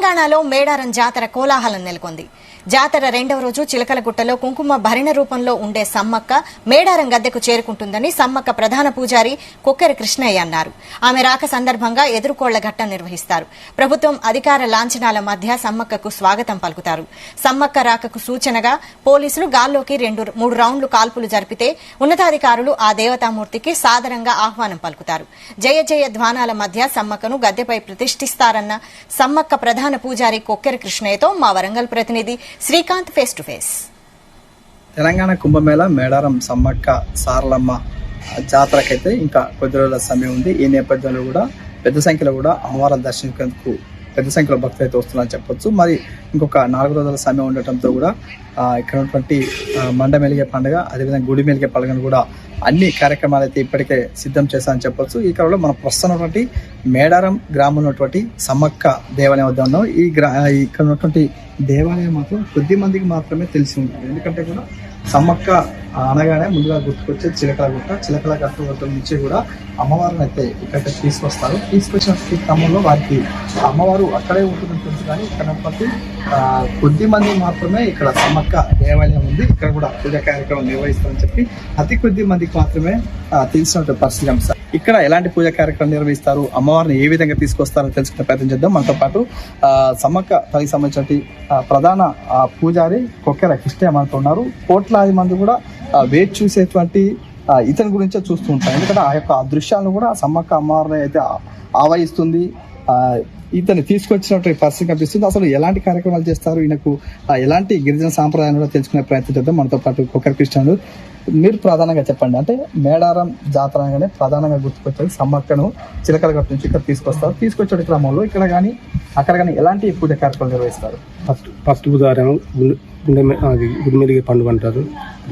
తెలంగాణలో మేడారం జాతర కోలాహలం నెలకొంది. జాతర రెండవ రోజు చిలకలగుట్టలో కుంకుమ భరిణ రూపంలో ఉండే సమ్మక్క మేడారం గద్దెకు చేరుకుంటుందని సమ్మక్క ప్రధాన పూజారి కొక్కెర కృష్ణయ్య అన్నారు. ఆమె రాక సందర్భంగా ఎదుర్కోళ్ల ఘట్టం నిర్వహిస్తారు. ప్రభుత్వం అధికార లాంఛనాల మధ్య సమ్మక్కకు స్వాగతం పలుకుతారు. సమ్మక్క రాకకు సూచనగా పోలీసులు గాల్లోకి 2-3 రౌండ్లు కాల్పులు జరిపితే ఉన్నతాధికారులు ఆ దేవతామూర్తికి సాదరంగా ఆహ్వానం పలుకుతారు. జయ జయ ధ్వానాల మధ్య సమ్మక్కను గద్దెపై ప్రతిష్ఠిస్తారన్న సమ్మక్క ప్రధాన పూజారి కొక్కెర కృష్ణయ్యతో మా వరంగల్ ప్రతినిధి Srikanth face to face. Telangana Kumbhamela Medaram Sammakka Saralamma జాతరకైతే ఇంకా కొద్ది రోజుల సమయం ఉంది. ఈ నేపథ్యంలో కూడా పెద్ద సంఖ్యలో కూడా అమ్మవారిని దర్శించేందుకు పెద్ద సంఖ్యలో భక్తులు అయితే వస్తున్నారని చెప్పొచ్చు. మరి ఇంకొక 4 రోజుల సమయం ఉండటంతో కూడా ఇక్కడ ఉన్నటువంటి మండ మెలిగే పండుగ, అదేవిధంగా గుడి మెలిగే పండుగను కూడా అన్ని కార్యక్రమాలు అయితే ఇప్పటికే సిద్ధం చేశారని చెప్పొచ్చు. ఈ క్రమంలో మనం ప్రస్తుతం ఉన్నటువంటి మేడారం గ్రామంలో ఉన్నటువంటి సమ్మక్క దేవాలయం వద్ద ఉన్నాం. ఇక్కడ ఉన్నటువంటి దేవాలయం మాత్రం కొద్ది మందికి మాత్రమే తెలిసి ఉంటుంది. ఎందుకంటే కూడా సమ్మక్క అనగానే ముందుగా గుర్తుకొచ్చే చిలకల గుట్ట నుంచి కూడా అమ్మవారిని అయితే ఇక్కడికి తీసుకొస్తారు. తీసుకొచ్చిన క్రమంలో వారికి అమ్మవారు అక్కడే ఉంటుందని తెలుసు, కానీ ఇక్కడ కొద్ది మంది మాత్రమే ఇక్కడ సమ్మక్క దేవాలయం ఉంది, ఇక్కడ కూడా పూజా కార్యక్రమం నిర్వహిస్తారని చెప్పి అతి కొద్ది మందికి మాత్రమే తెలిసినటువంటి పరిస్థితి అంశం. ఇక్కడ ఎలాంటి పూజా కార్యక్రమం నిర్వహిస్తారు, అమ్మవారిని ఏ విధంగా తీసుకొస్తారో తెలుసుకునే ప్రయత్నం చేద్దాం. మనతో పాటు సమ్మక్క తల్లికి సంబంధించిన ప్రధాన పూజారి కొక్కెర కృష్ణయ్య మనతో ఉన్నారు. కోట్లాది మంది కూడా వేచి చూసేటువంటి ఇతని గురించే చూస్తూ ఉంటారు. ఎందుకంటే ఆ యొక్క దృశ్యాలను కూడా సమ్మక్క అమ్మవారిని అయితే ఆవహిస్తుంది, ఇతను తీసుకొచ్చినటువంటి పరిస్థితి కనిపిస్తుంది. అసలు ఎలాంటి కార్యక్రమాలు చేస్తారు, ఈయనకు ఎలాంటి గిరిజన సాంప్రదాయాలు కూడా తెలుసుకునే ప్రయత్నం చేద్దాం. మనతో పాటు కొక్కెర కృష్ణయ్య, మీరు ప్రధానంగా చెప్పండి. అంటే మేడారం జాతర అనగానే ప్రధానంగా గుర్తుకొచ్చేది సమ్మక్కను చిలకలగట్ట నుంచి ఇక్కడ తీసుకొస్తారు. తీసుకొచ్చే క్రమంలో ఇక్కడ కానీ అక్కడ కానీ ఎలాంటి పూజ కార్యక్రమాలు నిర్వహిస్తారు? ఫస్ట్ బుధవారం గుడి మెలిగే పండుగ అంటారు.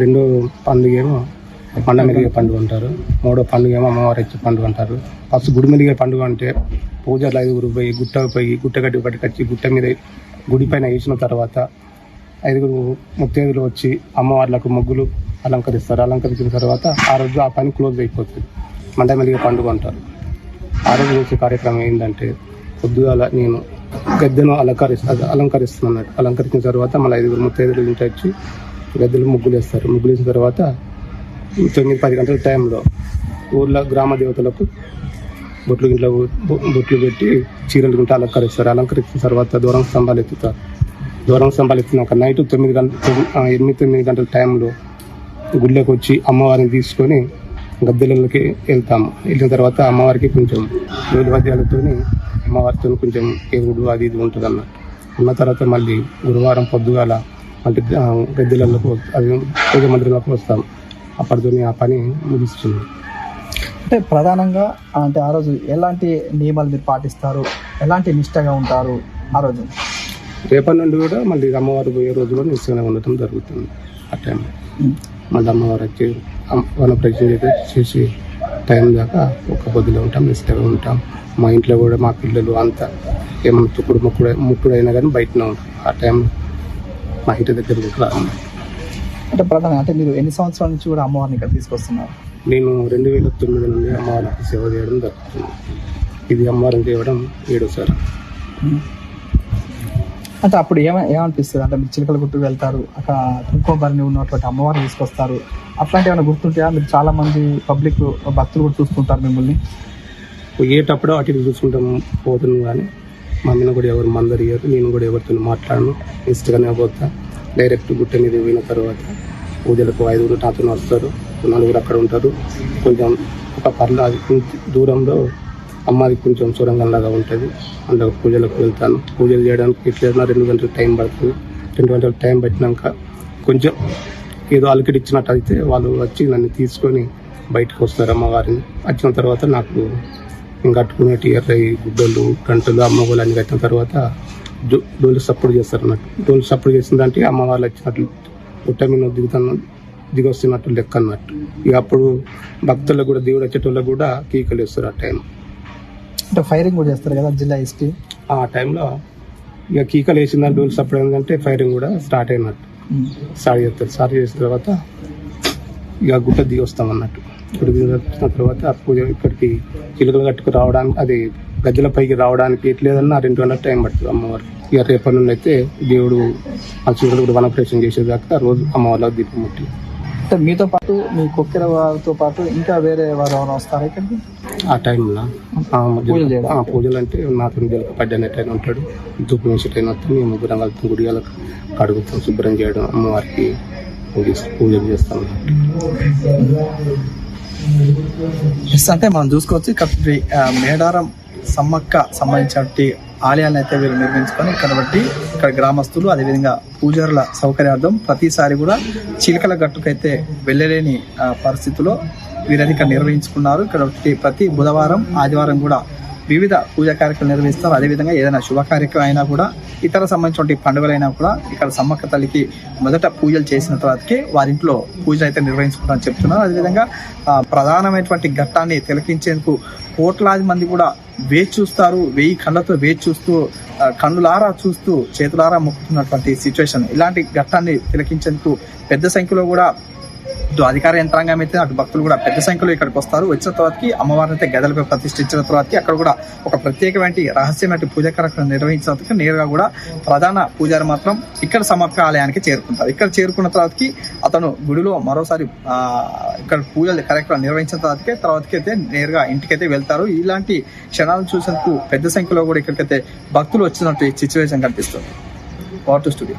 రెండో పండుగ ఏమో పండ మెలిగే పండుగ అంటారు. మూడో పండుగ ఏమో అమ్మవారి ఇచ్చే పండుగ అంటారు. ఫస్ట్ గుడి మెలిగే పండుగ అంటే పూజలు 5 పోయి గుట్టగడ్డి పట్టుకొచ్చి గుట్ట మీద గుడి పైన వేసిన తర్వాత 5 ముత్తైదులు వచ్చి అమ్మవార్లకు ముగ్గులు అలంకరిస్తారు. అలంకరించిన తర్వాత ఆ రోజు ఆ పని క్లోజ్ అయిపోతుంది. మండ మెలిగే పండుగ అంటారు. ఆ రోజు చేసే కార్యక్రమం ఏంటంటే పొద్దుగాల నేను గద్దెను అలంకరిస్తున్నాను. అలంకరించిన తర్వాత మళ్ళీ 5 ముత్తైదులు ఇంటి వచ్చి గద్దెలు ముగ్గులు వేస్తారు. ముగ్గులు వేసిన తర్వాత 9-10 గంటల టైంలో ఊర్లో గ్రామ దేవతలకు బొట్లు పెట్టి చీరలు గుంట అలంకరిస్తారు. అలంకరించిన తర్వాత దూరం స్తంభాలు ఎత్తుతారు. దూరం స్తంభాలు ఎత్తినాక నైట్ 8-9 గంటల టైంలో గుళ్ళకి వచ్చి అమ్మవారిని తీసుకొని గద్దెలకి వెళ్తాము. వెళ్ళిన తర్వాత అమ్మవారికి కొంచెం వేలువాద్యాలతో అమ్మవారితో కొంచెం ఎగుడు అది ఇది ఉంటుంది అన్నట్టు. ఉన్న తర్వాత మళ్ళీ గురువారం పొద్దుగాల అంటే గద్దెలకు అది పూజ మందిరంలోకి వస్తాం. అప్పటితో ఆ పని ముగిస్తుంది. అంటే ప్రధానంగా అంటే ఆ రోజు ఎలాంటి నియమాలు మీరు పాటిస్తారు, ఎలాంటి నిష్టగా ఉంటారు ఆ రోజు? రేపటి నుండి కూడా మళ్ళీ అమ్మవారు పోయే రోజులో నిశ్చయంగా ఉండటం జరుగుతుంది. ఆ టైంలో మళ్ళీ అమ్మవారు వచ్చి వన ప్రజలు చేసి టైం దాకా ఒక్క పొద్దులో ఉంటాం, నిష్టగా ఉంటాం. మా ఇంట్లో కూడా మా పిల్లలు అంతా ఏమన్నా తుక్కుడు ముక్కుడైనా కానీ బయటనే ఉంటాం. ఆ టైంలో మా ఇంటి దగ్గర రాదు. అంటే ప్రధానంగా అంటే మీరు ఎన్ని సంవత్సరాల నుంచి కూడా అమ్మవారిని ఇక్కడ తీసుకొస్తున్నారు? నేను 2009 నుండి అమ్మవారికి సేవ చేయడం జరుగుతుంది. ఇది అమ్మవారిని చేయడం 7వ. అంటే అప్పుడు ఏమనిపిస్తుంది? అంటే మీరు చిలకలగుట్టకు వెళ్తారు, అక్కడ కుంకుమ భరణి ఉన్నటువంటి అమ్మవారిని తీసుకొస్తారు, అట్లాంటి ఏమైనా గుర్తుంటాయా? మీరు చాలా మంది పబ్లిక్ భక్తులు కూడా చూస్తుంటారు మిమ్మల్ని. పోయేటప్పుడు అటు ఇటు చూసుకుంటాం పోతున్నాం, కానీ మమ్మీని కూడా ఎవరు మందరు ఇయ్యారు, నేను కూడా ఎవరితో మాట్లాడను, ఇష్టగానే పోతా. డైరెక్ట్ గుట్ట మీద పోయిన తర్వాత పూజలకు 5 నాతో వస్తారు, 4 అక్కడ ఉంటారు. కొంచెం ఒక దూరంలో అమ్మది కొంచెం సొరంగంలాగా ఉంటుంది, అందులో పూజలకు వెళ్తాను. పూజలు చేయడానికి ఎట్లా 2 గంటలు టైం పడుతుంది. 2 గంటలు టైం పట్టినాక కొంచెం ఏదో అలికిడి ఇచ్చినట్టు అయితే వాళ్ళు వచ్చి నన్ను తీసుకొని బయటకు వస్తారు అమ్మవారిని. వచ్చిన తర్వాత నాకు ఇంకా కట్టుకునేటి ఎర్రయి గుడ్డలు గంటలు అమ్మగోలు అన్ని కట్టిన తర్వాత డోలు సప్పుడు చేస్తారు అన్నట్టు. డోలు సప్పుడు చేసిందంటే అమ్మవాళ్ళు వచ్చినట్లు గుట్ట మీద దిగొస్తున్నట్టు లెక్క అన్నట్టు. ఇక అప్పుడు భక్తులకు కూడా దేవుడు వచ్చేటోళ్ళకు కూడా కీకలు వేస్తారు. ఆ టైం అంటే ఫైరింగ్ కూడా చేస్తారు కదా జిల్లా ఎస్పీ. ఆ టైంలో ఇక కీకలు వేసిందని డోలు సప్పుడు ఏంటంటే ఫైరింగ్ కూడా స్టార్ట్ అయినట్టు స్టార్ట్ చేస్తారు. స్టార్ట్ చేసిన తర్వాత ఇక గుట్ట దిగి వస్తాం అన్నట్టు. ఇక్కడ దిగిన తర్వాత పూజ ఇక్కడికి చిలుకలు కట్టుకు రావడానికి అది గద్దెల పైకి రావడానికి ఎట్లేదన్నా 2 గంటల టైం పడుతుంది అమ్మవారు. ఇక రేపటి నుండి అయితే దేవుడు ఆ చీకటి కూడా వనప్రవేశం చేసేదాకా రోజు అమ్మవారిలో దీపం ముట్టి. అంటే మీతో పాటు మీ కొక్కెర వారితో పాటు ఇంకా వేరే వారు ఎవరైనా వస్తారా ఇక్కడికి ఆ టైంలో పూజలు చేయడం? పూజలు అంటే నాతో పడ్డనట్టయినా ఉంటాడు, ధూపం వేసేటైనా వస్తాం. మేము ముగ్గురం కలుపుతాం, గుడియాలకు కడుగుతాం, శుభ్రం చేయడం, అమ్మవారికి పూజలు చేస్తాం. అంటే మనం చూసుకోవచ్చు ఇక్కడ మేడారం సమ్మక్క సంబంధించిన ఆలయాలను అయితే వీళ్ళు నిర్మించుకొని ఇక్కడ గ్రామస్తులు అదేవిధంగా పూజారుల సౌకర్యార్థం ప్రతిసారి కూడా చిలకల గట్టుకైతే వెళ్ళలేని పరిస్థితిలో వీరైతే ఇక్కడ నిర్వహించుకున్నారు. ఇక్కడ ప్రతి బుధవారం ఆదివారం కూడా వివిధ పూజా కార్యక్రమాలు నిర్వహిస్తారు. అదేవిధంగా ఏదైనా శుభ కార్యక్రమం అయినా కూడా ఇతర సంబంధించిన పండుగలైనా కూడా ఇక్కడ సమ్మక్క తల్లికి మొదట పూజలు చేసిన తర్వాతకే వారింట్లో పూజలు అయితే నిర్వహించుకుంటారని చెప్తున్నారు. అదేవిధంగా ప్రధానమైనటువంటి ఘట్టాన్ని తిలకించేందుకు కోట్లాది మంది కూడా వేచి చూస్తారు. 1000 కళ్ళతో వేచి చూస్తూ కన్నులారా చూస్తూ చేతులారా మొక్కుతున్నటువంటి సిచ్యువేషన్. ఇలాంటి ఘట్టాన్ని తిలకించేందుకు పెద్ద సంఖ్యలో కూడా ఇటు అధికార యంత్రాంగం అయితే అటు భక్తులు కూడా పెద్ద సంఖ్యలో ఇక్కడికి వస్తారు. వచ్చిన తర్వాతకి అమ్మవారిని అయితే గదలపై ప్రతిష్ఠించిన తర్వాతకి అక్కడ కూడా ఒక ప్రత్యేకమైన రహస్యమైన పూజా కార్యక్రమం నిర్వహించిన తర్వాత నేరుగా కూడా ప్రధాన పూజారి మాత్రం ఇక్కడ సమ్మక్క ఆలయానికి చేరుకుంటారు. ఇక్కడ చేరుకున్న తర్వాతకి అతను గుడిలో మరోసారి ఇక్కడ పూజల కార్యక్రమం నిర్వహించిన తర్వాతకి అయితే నేరుగా ఇంటికైతే వెళ్తారు. ఇలాంటి క్షణాలను చూసేందుకు పెద్ద సంఖ్యలో కూడా ఇక్కడికైతే భక్తులు వచ్చినట్టు సిచ్యువేషన్ కనిపిస్తుంది. Water studio.